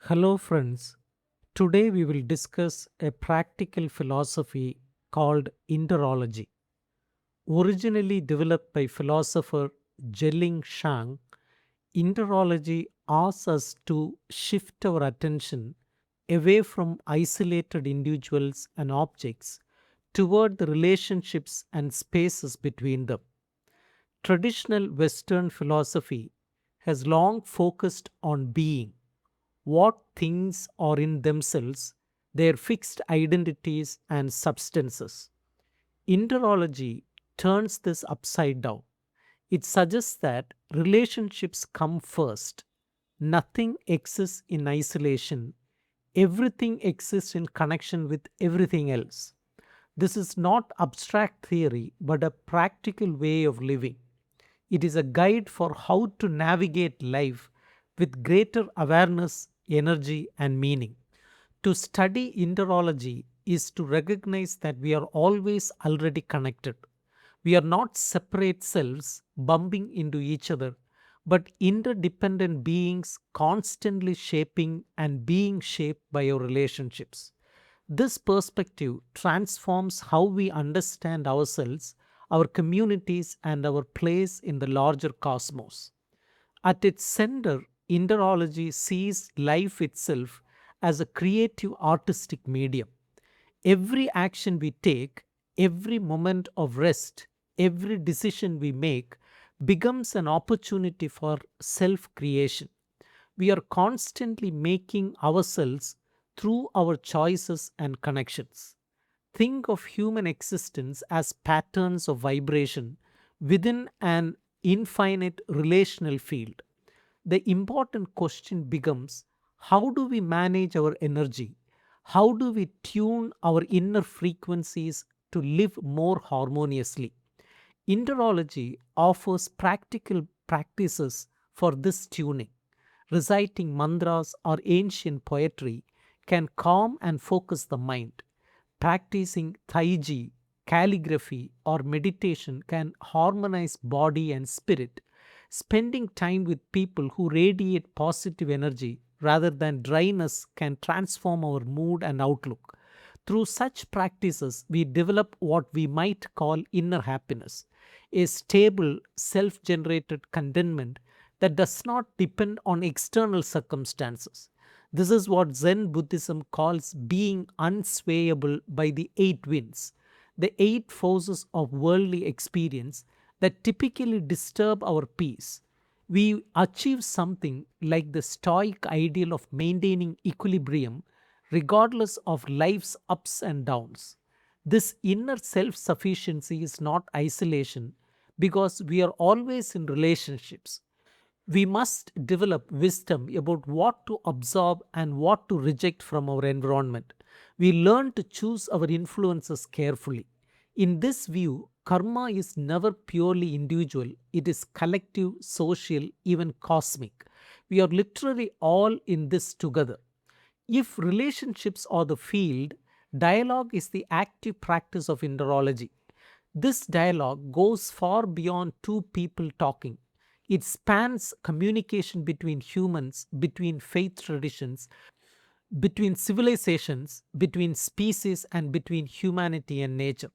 Hello, friends. Today we will discuss a practical philosophy called Interology. Originally developed by philosopher Jeling Shang, Interology asks us to shift our attention away from isolated individuals and objects toward the relationships and spaces between them. Traditional Western philosophy has long focused on being what things are in themselves, their fixed identities and substances. Interology turns this upside down. It suggests that relationships come first. Nothing exists in isolation. Everything exists in connection with everything else. This is not abstract theory, but a practical way of living. It is a guide for how to navigate life with greater awareness, energy, and meaning. To study interology is to recognize that we are always already connected. We are not separate selves bumping into each other, but interdependent beings constantly shaping and being shaped by our relationships. This perspective transforms how we understand ourselves, our communities, and our place in the larger cosmos. At its center, Interology sees life itself as a creative artistic medium. Every action we take, every moment of rest, every decision we make becomes an opportunity for self creation. We are constantly making ourselves through our choices and connections. Think of human existence as patterns of vibration within an infinite relational field. The important question becomes, how do we manage our energy? How do we tune our inner frequencies to live more harmoniously? Interology offers practical practices for this tuning. Reciting mantras or ancient poetry can calm and focus the mind. Practicing Taiji, calligraphy, or meditation can harmonize body and spirit. Spending time with people who radiate positive energy rather than dryness can transform our mood and outlook. Through such practices, we develop what we might call inner happiness, a stable, self generated contentment that does not depend on external circumstances. This is what Zen Buddhism calls being unswayable by the eight winds, the eight forces of worldly experience that typically disturb our peace. We achieve something like the Stoic ideal of maintaining equilibrium regardless of life's ups and downs. This inner self sufficiency is not isolation because we are always in relationships. We must develop wisdom about what to absorb and what to reject from our environment. We learn to choose our influences carefully. In this view, karma is never purely individual, it is collective, social, even cosmic. We are literally all in this together. If relationships are the field, dialogue is the active practice of interology. This dialogue goes far beyond two people talking. It spans communication between humans, between faith traditions, between civilizations, between species, and between humanity and nature.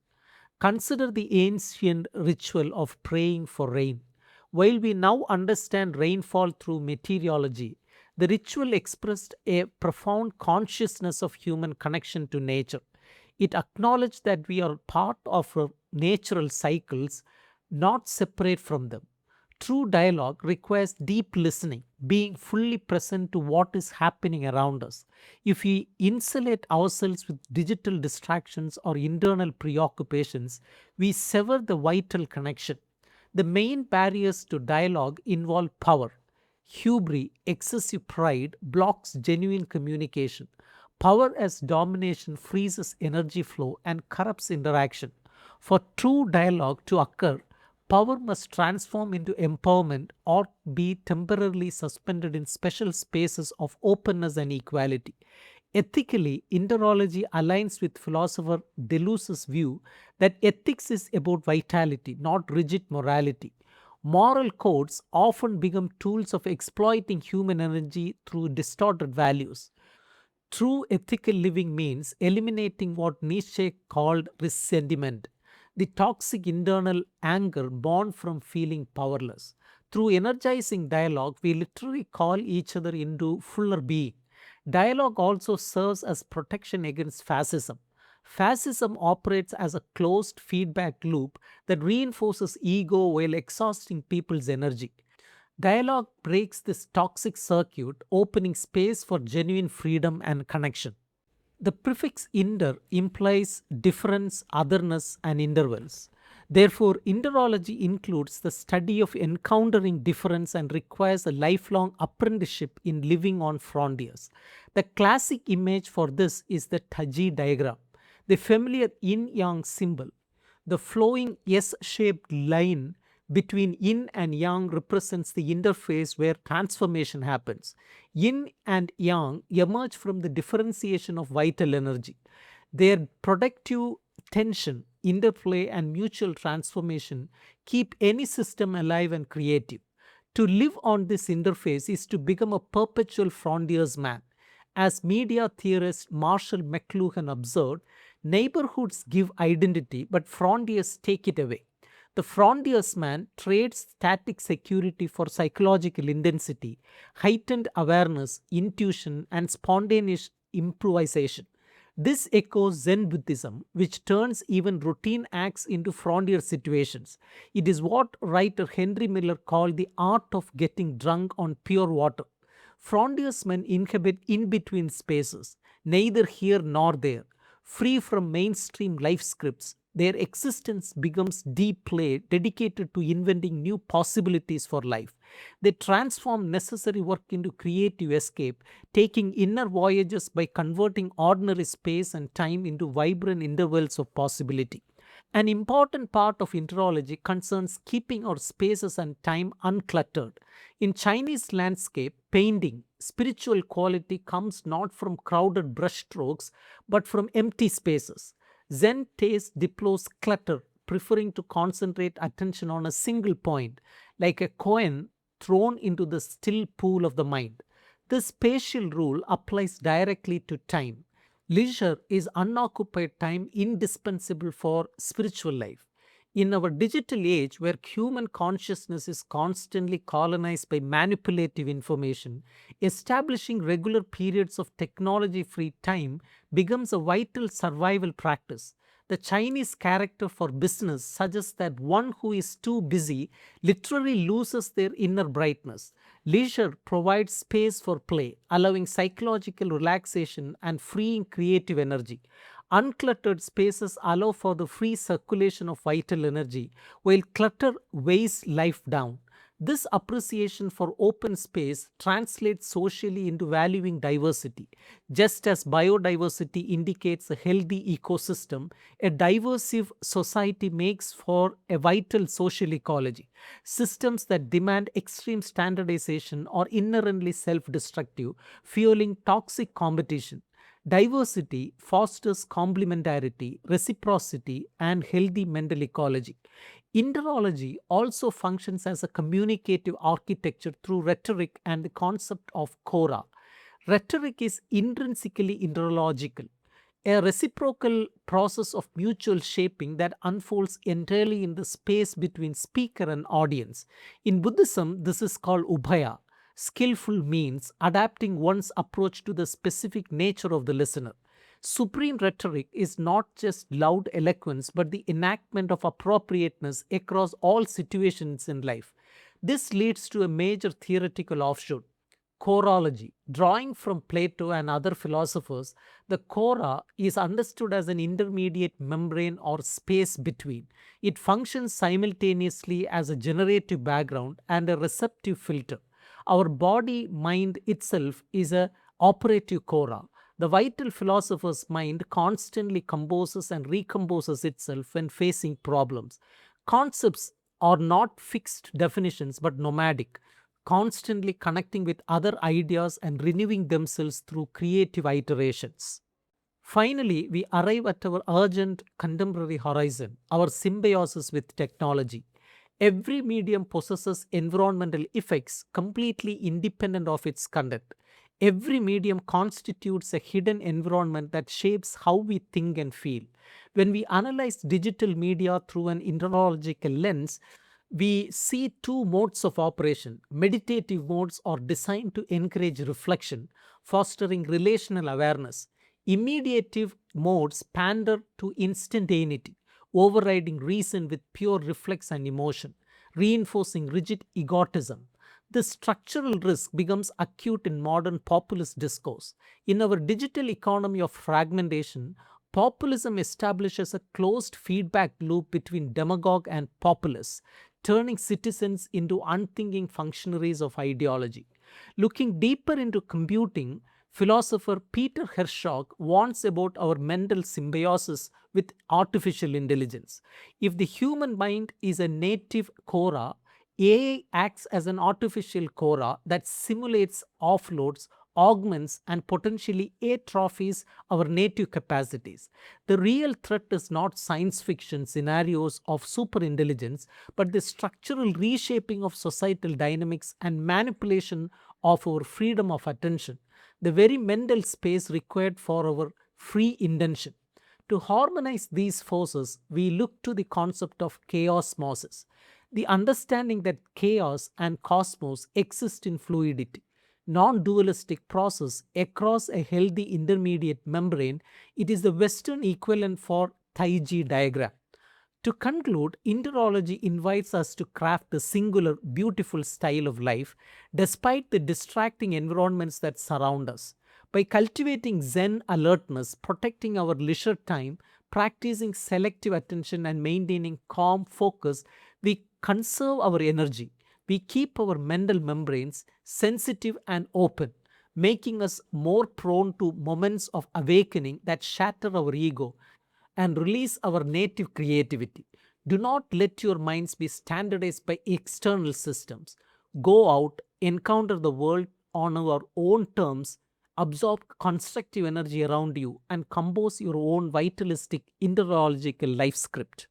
Consider the ancient ritual of praying for rain. While we now understand rainfall through meteorology, the ritual expressed a profound consciousness of human connection to nature. It acknowledged that we are part of natural cycles, not separate from them. True dialogue requires deep listening, being fully present to what is happening around us. If we insulate ourselves with digital distractions or internal preoccupations, we sever the vital connection. The main barriers to dialogue involve power. Hubris, excessive pride, blocks genuine communication. Power as domination freezes energy flow and corrupts interaction. For true dialogue to occur, power must transform into empowerment or be temporarily suspended in special spaces of openness and equality. Ethically, interology aligns with philosopher Deleuze's view that ethics is about vitality, not rigid morality. Moral codes often become tools of exploiting human energy through distorted values. True ethical living means eliminating what Nietzsche called resentment, the toxic internal anger born from feeling powerless. Through energizing dialogue, we literally call each other into fuller being. Dialogue also serves as protection against fascism. Fascism operates as a closed feedback loop that reinforces ego while exhausting people's energy. Dialogue breaks this toxic circuit, opening space for genuine freedom and connection. The prefix "inter" implies difference, otherness, and intervals. Therefore, interology includes the study of encountering difference and requires a lifelong apprenticeship in living on frontiers. The classic image for this is the Taji diagram, the familiar yin yang symbol. The flowing S shaped line between yin and yang represents the interface where transformation happens. Yin and yang emerge from the differentiation of vital energy. Their productive tension, interplay, and mutual transformation keep any system alive and creative. To live on this interface is to become a perpetual frontiersman. As media theorist Marshall McLuhan observed, neighborhoods give identity, but frontiers take it away. The frontiersman trades static security for psychological intensity, heightened awareness, intuition, and spontaneous improvisation. This echoes Zen Buddhism, which turns even routine acts into frontier situations. It is what writer Henry Miller called the art of getting drunk on pure water. Frontiersmen inhabit in between spaces, neither here nor there. Free from mainstream life scripts, their existence becomes deep play dedicated to inventing new possibilities for life. They transform necessary work into creative escape, taking inner voyages by converting ordinary space and time into vibrant intervals of possibility. An important part of interology concerns keeping our spaces and time uncluttered. In Chinese landscape painting, spiritual quality comes not from crowded brushstrokes but from empty spaces. Zen taste deploys clutter, preferring to concentrate attention on a single point, like a coin thrown into the still pool of the mind. This spatial rule applies directly to time. Leisure is unoccupied time indispensable for spiritual life. In our digital age, where human consciousness is constantly colonized by manipulative information, establishing regular periods of technology free time becomes a vital survival practice. The Chinese character for business suggests that one who is too busy literally loses their inner brightness. Leisure provides space for play, allowing psychological relaxation and freeing creative energy. Uncluttered spaces allow for the free circulation of vital energy, while clutter weighs life down. This appreciation for open space translates socially into valuing diversity. Just as biodiversity indicates a healthy ecosystem, a diversive society makes for a vital social ecology. Systems that demand extreme standardization are inherently self destructive, fueling toxic competition. Diversity fosters complementarity, reciprocity, and healthy mental ecology. Interology also functions as a communicative architecture through rhetoric and the concept of chora. Rhetoric is intrinsically interological, a reciprocal process of mutual shaping that unfolds entirely in the space between speaker and audience. In Buddhism, this is called ubhaya. Skillful means adapting one's approach to the specific nature of the listener. Supreme rhetoric is not just loud eloquence but the enactment of appropriateness across all situations in life. This leads to a major theoretical offshoot, chorology. Drawing from Plato and other philosophers, the chora is understood as an intermediate membrane or space between. It functions simultaneously as a generative background and a receptive filter. Our body mind itself is a operative chora. The vital philosopher's mind constantly composes and recomposes itself when facing problems. Concepts are not fixed definitions but nomadic, constantly connecting with other ideas and renewing themselves through creative iterations. Finally, we arrive at our urgent contemporary horizon, our symbiosis with technology. Every medium possesses environmental effects completely independent of its content. Every medium constitutes a hidden environment that shapes how we think and feel. When we analyze digital media through an interological lens, we see two modes of operation. Meditative modes are designed to encourage reflection, fostering relational awareness. Immediative modes pander to instantaneity, overriding reason with pure reflex and emotion, reinforcing rigid egotism. The structural risk becomes acute in modern populist discourse. In our digital economy of fragmentation, populism establishes a closed feedback loop between demagogue and populace, turning citizens into unthinking functionaries of ideology. Looking deeper into computing, philosopher Peter Herzog warns about our mental symbiosis with artificial intelligence. If the human mind is a native Quora, AI acts as an artificial Quora that simulates, offloads, augments, and potentially atrophies our native capacities. The real threat is not science fiction scenarios of superintelligence, but the structural reshaping of societal dynamics and manipulation of our freedom of attention, the very mental space required for our free intention. To harmonize these forces, we look to the concept of chaosmosis, the understanding that chaos and cosmos exist in fluidity, non dualistic process across a healthy intermediate membrane. It is the Western equivalent for Taiji diagram. To conclude, Interology invites us to craft a singular, beautiful style of life despite the distracting environments that surround us. By cultivating Zen alertness, protecting our leisure time, practicing selective attention, and maintaining calm focus, we conserve our energy. We keep our mental membranes sensitive and open, making us more prone to moments of awakening that shatter our ego and release our native creativity. Do not let your minds be standardized by external systems. Go out, encounter the world on our own terms, absorb constructive energy around you, and compose your own vitalistic interological life script.